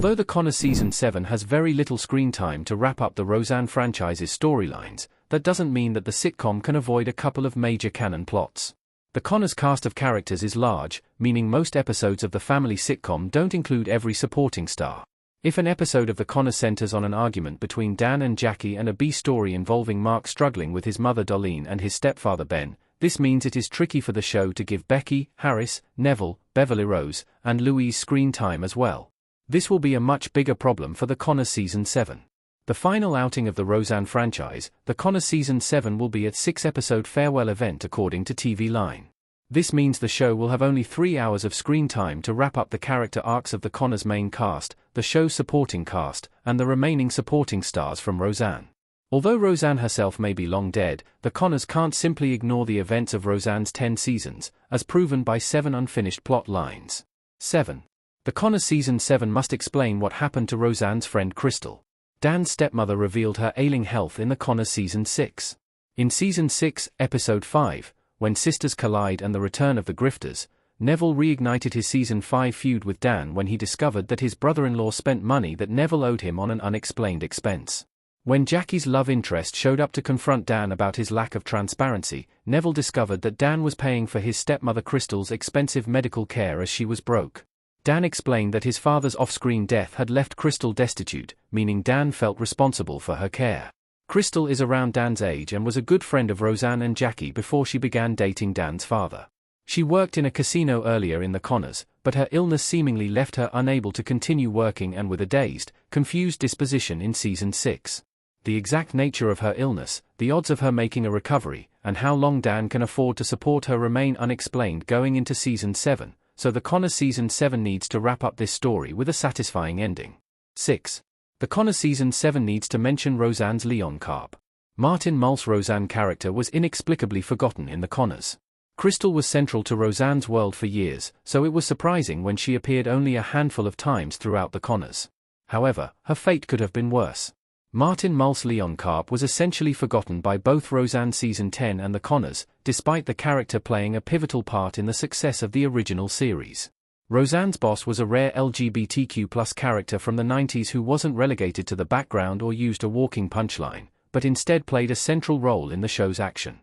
Although The Connor Season 7 has very little screen time to wrap up the Roseanne franchise's storylines, that doesn't mean that the sitcom can avoid a couple of major canon plots. The Connors cast of characters is large, meaning most episodes of the family sitcom don't include every supporting star. If an episode of The Connors centers on an argument between Dan and Jackie and a B story involving Mark struggling with his mother Darlene and his stepfather Ben, this means it is tricky for the show to give Becky, Harris, Neville, Beverly Rose, and Louise screen time as well. This will be a much bigger problem for The Connors Season 7. The final outing of the Roseanne franchise, The Connors Season 7 will be a 6-episode farewell event according to TV Line. This means the show will have only 3 hours of screen time to wrap up the character arcs of the Connors main cast, the show's supporting cast, and the remaining supporting stars from Roseanne. Although Roseanne herself may be long dead, the Connors can't simply ignore the events of Roseanne's 10 seasons, as proven by 7 unfinished plot lines. 7. The Connors Season 7 must explain what happened to Roseanne's friend Crystal. Dan's stepmother revealed her ailing health in the Connors Season 6. In Season 6, Episode 5, When Sisters Collide and the Return of the Grifters, Neville reignited his Season 5 feud with Dan when he discovered that his brother-in-law spent money that Neville owed him on an unexplained expense. When Jackie's love interest showed up to confront Dan about his lack of transparency, Neville discovered that Dan was paying for his stepmother Crystal's expensive medical care as she was broke. Dan explained that his father's off-screen death had left Crystal destitute, meaning Dan felt responsible for her care. Crystal is around Dan's age and was a good friend of Roseanne and Jackie before she began dating Dan's father. She worked in a casino earlier in the Connors, but her illness seemingly left her unable to continue working and with a dazed, confused disposition in Season 6. The exact nature of her illness, the odds of her making a recovery, and how long Dan can afford to support her remain unexplained going into Season 7, so the Connors Season 7 needs to wrap up this story with a satisfying ending. 6. The Connors Season 7 needs to mention Roseanne's Leon Carp. Martin Mull's Roseanne character was inexplicably forgotten in the Connors. Crystal was central to Roseanne's world for years, so it was surprising when she appeared only a handful of times throughout the Connors. However, her fate could have been worse. Martin Mull's Leon Carp was essentially forgotten by both Roseanne Season 10 and the Connors, despite the character playing a pivotal part in the success of the original series. Roseanne's boss was a rare LGBTQ+ character from the 90s who wasn't relegated to the background or used a walking punchline, but instead played a central role in the show's action.